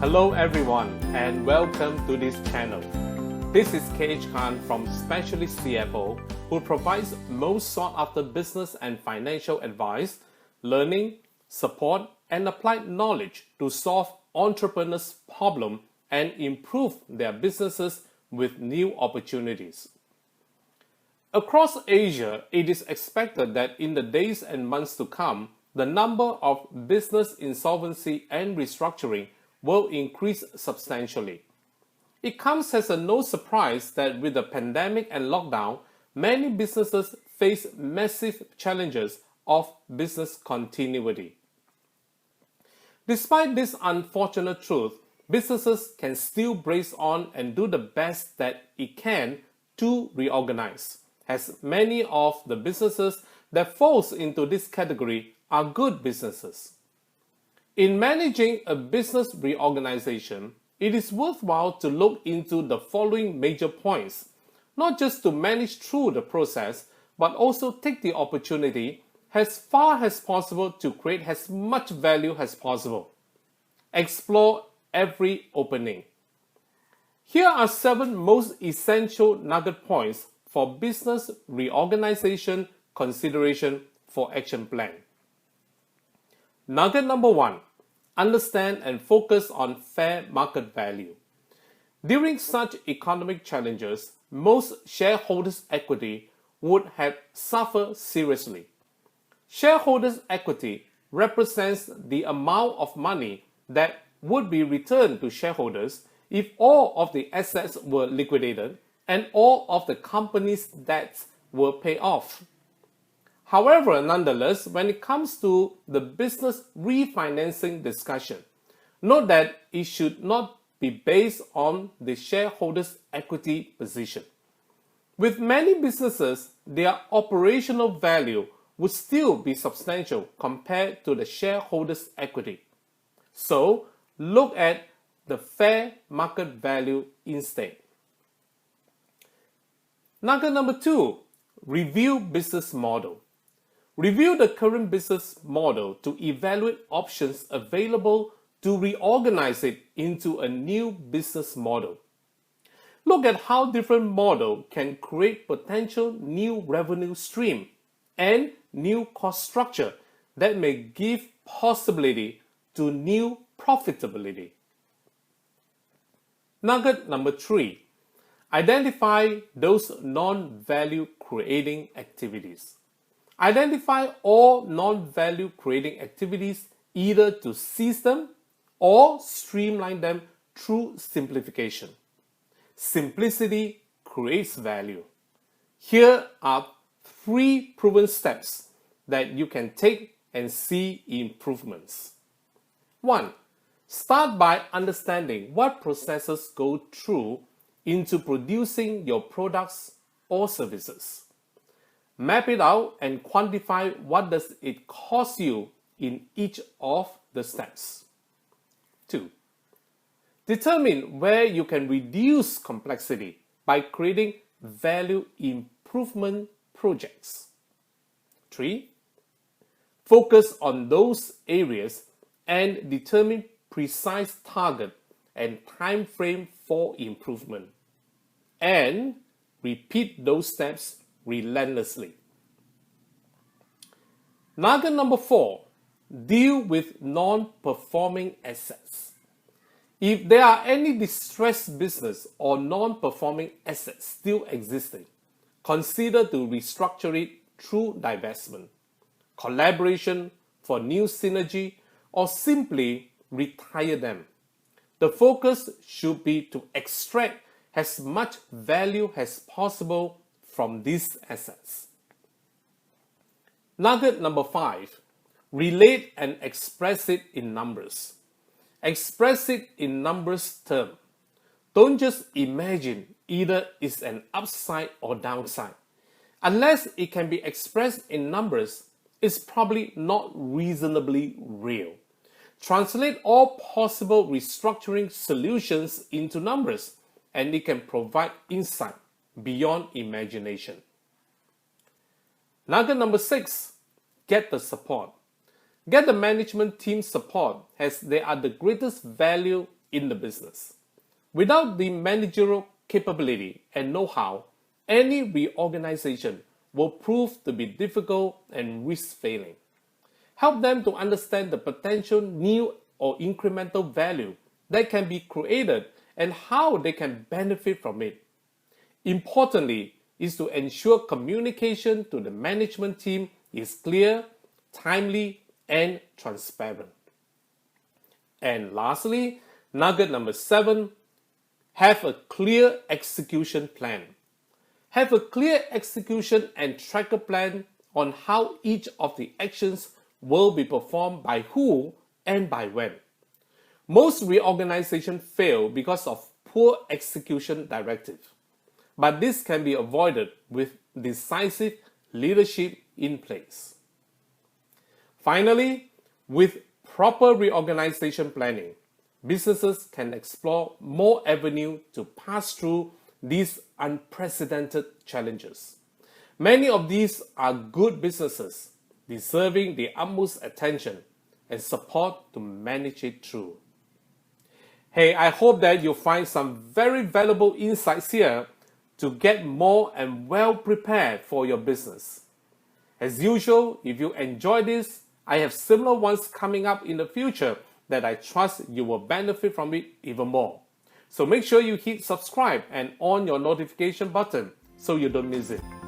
Hello everyone and welcome to this channel. This is KH Khan from Specialist CFO who provides most sought after business and financial advice, learning, support and applied knowledge to solve entrepreneurs' problems and improve their businesses with new opportunities. Across Asia, it is expected that in the days and months to come, the number of business insolvency and restructuring will increase substantially. It comes as no surprise that with the pandemic and lockdown, many businesses face massive challenges of business continuity. Despite this unfortunate truth, businesses can still brace on and do the best that it can to reorganize, as many of the businesses that falls into this category are good businesses. In managing a business reorganization, it is worthwhile to look into the following major points, not just to manage through the process, but also take the opportunity as far as possible to create as much value as possible. Explore every opening. Here are 7 most essential nugget points for business reorganization consideration for action plan. Nugget number 1. Understand and focus on fair market value. During such economic challenges, most shareholders' equity would have suffered seriously. Shareholders' equity represents the amount of money that would be returned to shareholders if all of the assets were liquidated and all of the company's debts were paid off. However, nonetheless, when it comes to the business refinancing discussion, note that it should not be based on the shareholders' equity position. With many businesses, their operational value would still be substantial compared to the shareholders' equity. So, look at the fair market value instead. Nugget number 2, review business model. Review the current business model to evaluate options available to reorganize it into a new business model. Look at how different models can create potential new revenue stream and new cost structure that may give possibility to new profitability. Nugget number 3, identify those non-value creating activities. Identify all non-value creating activities either to cease them or streamline them through simplification. Simplicity creates value. Here are 3 proven steps that you can take and see improvements. 1. Start by understanding what processes go through into producing your products or services. Map it out and quantify what does it cost you in each of the steps. 2. Determine where you can reduce complexity by creating value improvement projects. 3. Focus on those areas and determine precise target and time frame for improvement. And repeat those steps relentlessly. Nugget number 4, deal with non-performing assets. If there are any distressed business or non-performing assets still existing, consider to restructure it through divestment, collaboration for new synergy, or simply retire them. The focus should be to extract as much value as possible from these assets. Nugget number 5, relate and express it in numbers. Express it in numbers terms. Don't just imagine either it's an upside or downside. Unless it can be expressed in numbers, it's probably not reasonably real. Translate all possible restructuring solutions into numbers and it can provide insight beyond imagination. Nugget number 6, get the support. Get the management team support as they are the greatest value in the business. Without the managerial capability and know-how, any reorganization will prove to be difficult and risk failing. Help them to understand the potential new or incremental value that can be created and how they can benefit from it. Importantly, is to ensure communication to the management team is clear, timely, and transparent. And lastly, nugget number 7, have a clear execution plan. Have a clear execution and tracker plan on how each of the actions will be performed by who and by when. Most reorganizations fail because of poor execution directive, but this can be avoided with decisive leadership in place. Finally, with proper reorganization planning, businesses can explore more avenues to pass through these unprecedented challenges. Many of these are good businesses, deserving the utmost attention and support to manage it through. Hey, I hope that you find some very valuable insights here to get more and well prepared for your business. As usual, if you enjoy this, I have similar ones coming up in the future that I trust you will benefit from it even more. So make sure you hit subscribe and on your notification button so you don't miss it.